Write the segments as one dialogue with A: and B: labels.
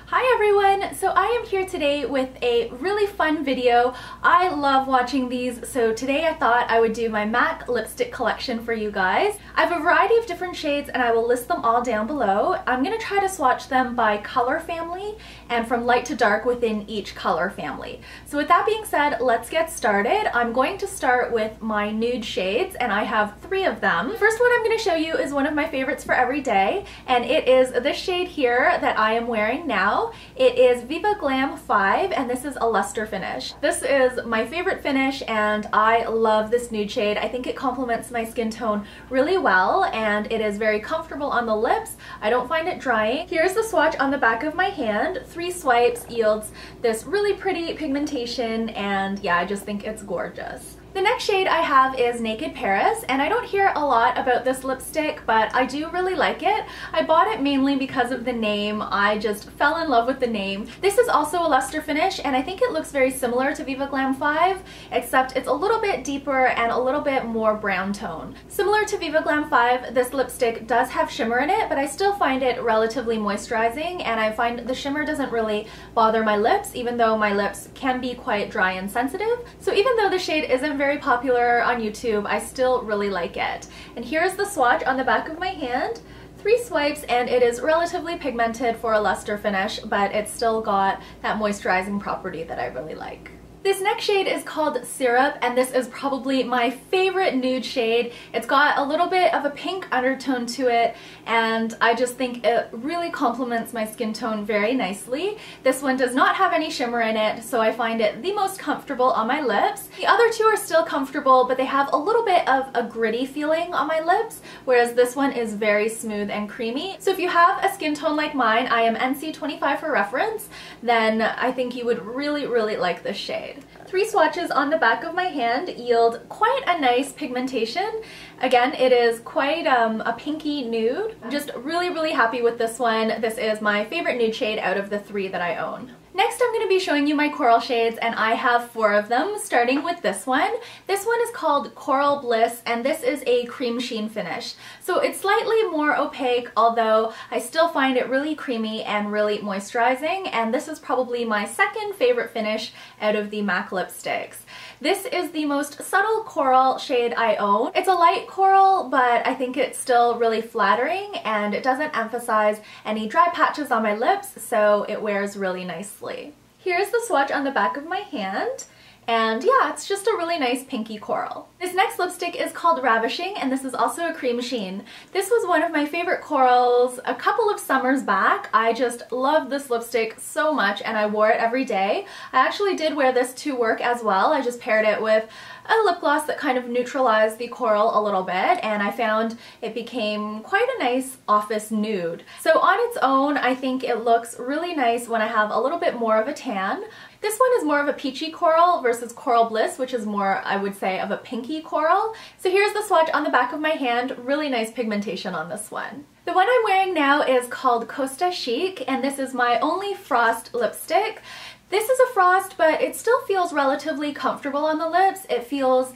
A: Hi everyone! So I am here today with a really fun video. I love watching these, so today I thought I would do my MAC lipstick collection for you guys. I have a variety of different shades and I will list them all down below. I'm going to try to swatch them by color family and from light to dark within each color family. So with that being said, let's get started. I'm going to start with my nude shades and I have 3 of them. First one I'm going to show you is one of my favorites for every day, and it is this shade here that I am wearing now. It is Viva Glam V and this is a luster finish. This is my favorite finish and I love this nude shade. I think it complements my skin tone really well and it is very comfortable on the lips. I don't find it drying. Here's the swatch on the back of my hand. 3 swipes yields this really pretty pigmentation and yeah, I just think it's gorgeous. The next shade I have is Naked Paris, and I don't hear a lot about this lipstick, but I do really like it. I bought it mainly because of the name. I just fell in love with the name. This is also a luster finish, and I think it looks very similar to Viva Glam V, except it's a little bit deeper and a little bit more brown tone. Similar to Viva Glam V, this lipstick does have shimmer in it, but I still find it relatively moisturizing, and I find the shimmer doesn't really bother my lips, even though my lips can be quite dry and sensitive. So even though the shade isn't very popular on YouTube, I still really like it. And here's the swatch on the back of my hand. 3 swipes and it is relatively pigmented for a luster finish, but it's still got that moisturizing property that I really like. This next shade is called Syrup, and this is probably my favorite nude shade. It's got a little bit of a pink undertone to it, and I just think it really complements my skin tone very nicely. This one does not have any shimmer in it, so I find it the most comfortable on my lips. The other 2 are still comfortable, but they have a little bit of a gritty feeling on my lips, whereas this one is very smooth and creamy. So if you have a skin tone like mine, I am NC25 for reference, then I think you would really like this shade. 3 swatches on the back of my hand yield quite a nice pigmentation. Again, it is quite a pinky nude. I'm just really happy with this one. This is my favorite nude shade out of the 3 that I own. Next, I'm going to be showing you my coral shades, and I have 4 of them, starting with this one. This one is called Coral Bliss, and this is a Cremesheen finish. So it's slightly more opaque, although I still find it really creamy and really moisturizing, and this is probably my second favorite finish out of the MAC lipsticks. This is the most subtle coral shade I own. It's a light coral, but I think it's still really flattering, and it doesn't emphasize any dry patches on my lips, so it wears really nicely. Here's the swatch on the back of my hand. And yeah, it's just a really nice pinky coral. This next lipstick is called Ravishing, and this is also a Cremesheen. This was one of my favorite corals a couple of summers back. I just love this lipstick so much and I wore it every day. I actually did wear this to work as well. I just paired it with a lip gloss that kind of neutralized the coral a little bit, and I found it became quite a nice office nude. So on its own, I think it looks really nice when I have a little bit more of a tan. This one is more of a peachy coral versus Coral Bliss, which is more, I would say, of a pinky coral. So here's the swatch on the back of my hand. Really nice pigmentation on this one. The one I'm wearing now is called Costa Chic, and this is my only frost lipstick. This is a frost, but it still feels relatively comfortable on the lips. It feels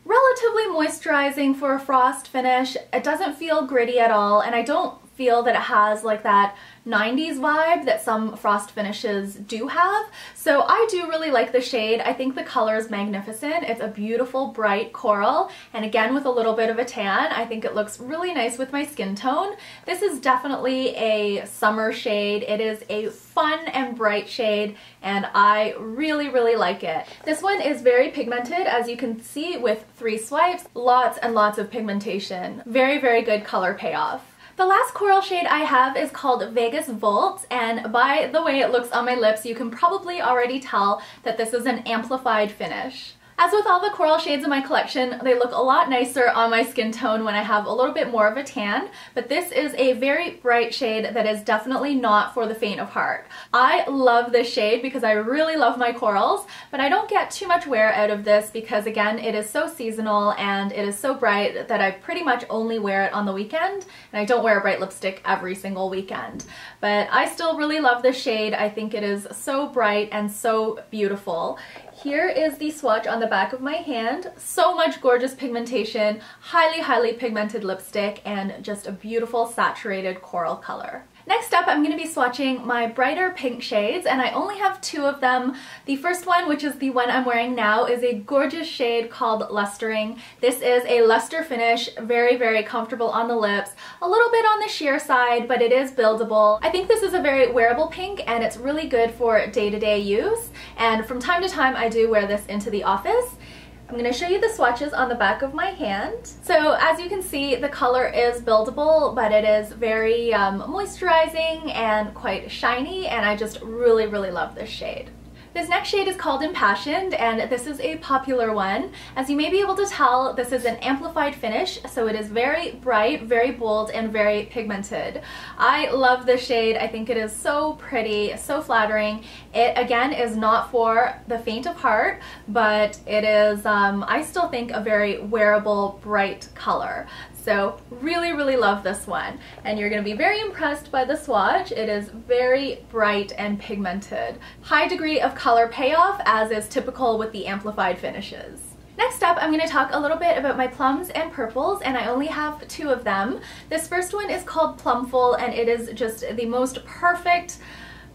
A: relatively moisturizing for a frost finish. It doesn't feel gritty at all, and I don't feel that it has like that 90s vibe that some frost finishes do have. So I do really like the shade. I think the color is magnificent. It's a beautiful bright coral, and again with a little bit of a tan. I think it looks really nice with my skin tone. This is definitely a summer shade. It is a fun and bright shade and I really like it. This one is very pigmented, as you can see, with 3 swipes. Lots and lots of pigmentation. Very good color payoff. The last coral shade I have is called Vegas Volt, and by the way it looks on my lips, you can probably already tell that this is an amplified finish. As with all the coral shades in my collection, they look a lot nicer on my skin tone when I have a little bit more of a tan, but this is a very bright shade that is definitely not for the faint of heart. I love this shade because I really love my corals, but I don't get too much wear out of this because, again, it is so seasonal and it is so bright that I pretty much only wear it on the weekend, and I don't wear a bright lipstick every single weekend. But I still really love this shade. I think it is so bright and so beautiful. Here is the swatch on the back of my hand. So much gorgeous pigmentation, highly pigmented lipstick, and just a beautiful saturated coral color. Next up, I'm going to be swatching my brighter pink shades, and I only have two of them. The first one, which is the one I'm wearing now, is a gorgeous shade called Lustering. This is a luster finish, very, very comfortable on the lips, a little bit on the sheer side, but it is buildable. I think this is a very wearable pink, and it's really good for day-to-day use, and from time to time I do wear this into the office. I'm going to show you the swatches on the back of my hand. So as you can see, the color is buildable, but it is very moisturizing and quite shiny, and I just really, really love this shade. This next shade is called Impassioned, and this is a popular one. As you may be able to tell, this is an amplified finish, so it is very bright, very bold, and very pigmented. I love this shade. I think it is so pretty, so flattering. It, again, is not for the faint of heart, but it is, I still think, a very wearable, bright color. So really, really love this one. And you're going to be very impressed by the swatch. It is very bright and pigmented. High degree of color payoff, as is typical with the amplified finishes. Next up, I'm going to talk a little bit about my plums and purples, and I only have two of them. This first one is called Plumful, and it is just the most perfect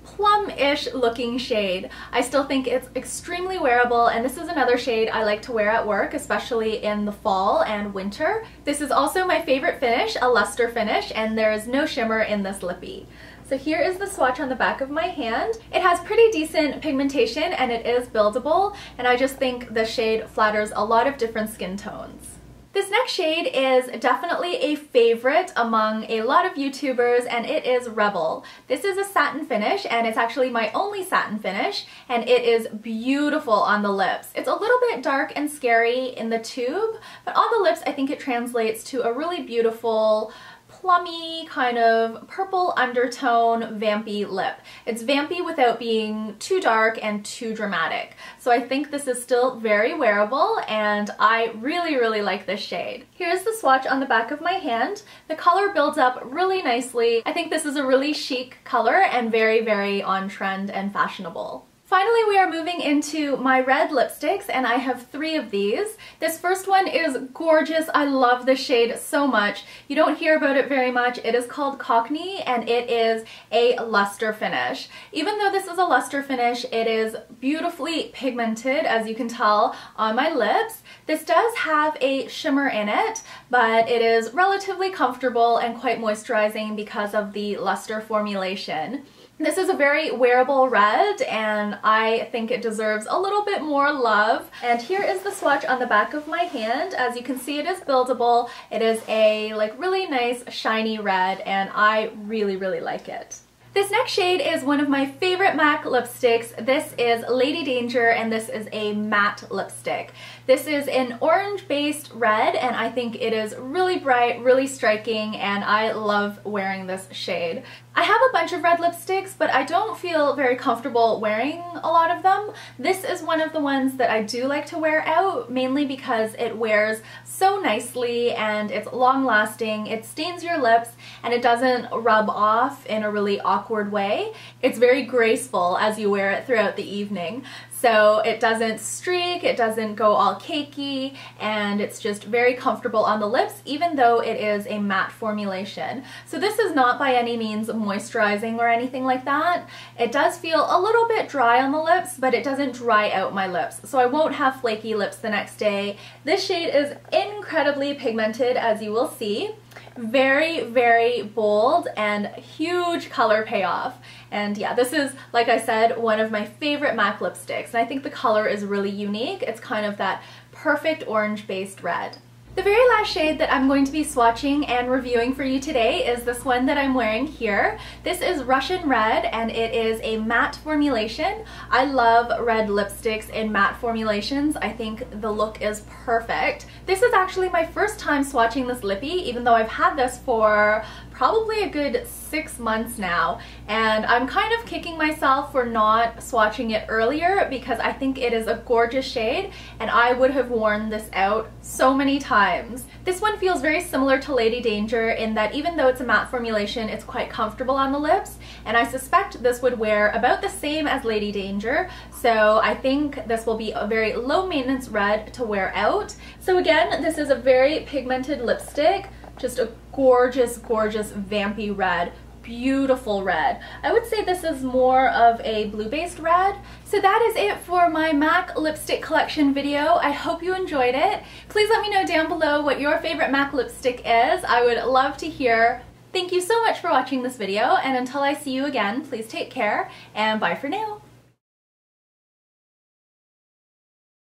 A: plum-ish looking shade. I still think it's extremely wearable, and this is another shade I like to wear at work, especially in the fall and winter. This is also my favorite finish, a luster finish, and there is no shimmer in this lippy. So here is the swatch on the back of my hand. It has pretty decent pigmentation, and it is buildable, and I just think the shade flatters a lot of different skin tones. This next shade is definitely a favorite among a lot of YouTubers, and it is Rebel. This is a satin finish, and it's actually my only satin finish, and it is beautiful on the lips. It's a little bit dark and scary in the tube, but on the lips I think it translates to a really beautiful, plummy, kind of purple undertone, vampy lip. It's vampy without being too dark and too dramatic. So I think this is still very wearable, and I really, really like this shade. Here's the swatch on the back of my hand. The color builds up really nicely. I think this is a really chic color and very, very on trend and fashionable. Finally, we are moving into my red lipsticks, and I have three of these. This first one is gorgeous. I love this shade so much. You don't hear about it very much. It is called Cockney, and it is a luster finish. Even though this is a luster finish, it is beautifully pigmented, as you can tell on my lips. This does have a shimmer in it, but it is relatively comfortable and quite moisturizing because of the luster formulation. This is a very wearable red, and I think it deserves a little bit more love. And here is the swatch on the back of my hand. As you can see, it is buildable. It is a really nice shiny red, and I really, really like it. This next shade is one of my favorite MAC lipsticks. This is Lady Danger, and this is a matte lipstick. This is an orange-based red, and I think it is really bright, really striking, and I love wearing this shade. I have a bunch of red lipsticks, but I don't feel very comfortable wearing a lot of them. This is one of the ones that I do like to wear out, mainly because it wears so nicely and it's long-lasting. It stains your lips, and it doesn't rub off in a really awkward way. It's very graceful as you wear it throughout the evening. So it doesn't streak, it doesn't go all cakey, and it's just very comfortable on the lips, even though it is a matte formulation. So this is not by any means moisturizing or anything like that. It does feel a little bit dry on the lips, but it doesn't dry out my lips, so I won't have flaky lips the next day. This shade is incredibly pigmented, as you will see. Very, very bold and huge color payoff. And yeah, this is, like I said, one of my favorite MAC lipsticks, and I think the color is really unique. It's kind of that perfect orange-based red. The very last shade that I'm going to be swatching and reviewing for you today is this one that I'm wearing here. This is Russian Red, and it is a matte formulation. I love red lipsticks in matte formulations. I think the look is perfect. This is actually my first time swatching this lippy, even though I've had this for probably a good 6 months now, and I'm kind of kicking myself for not swatching it earlier because I think it is a gorgeous shade, and I would have worn this out so many times. This one feels very similar to Lady Danger in that even though it's a matte formulation, it's quite comfortable on the lips, and I suspect this would wear about the same as Lady Danger, so I think this will be a very low maintenance red to wear out. So again, this is a very pigmented lipstick, just a gorgeous, gorgeous vampy red. beautiful red. I would say this is more of a blue-based red. So that is it for my MAC lipstick collection video. I hope you enjoyed it. Please let me know down below what your favorite MAC lipstick is. I would love to hear. Thank you so much for watching this video, and until I see you again, please take care, and bye for now.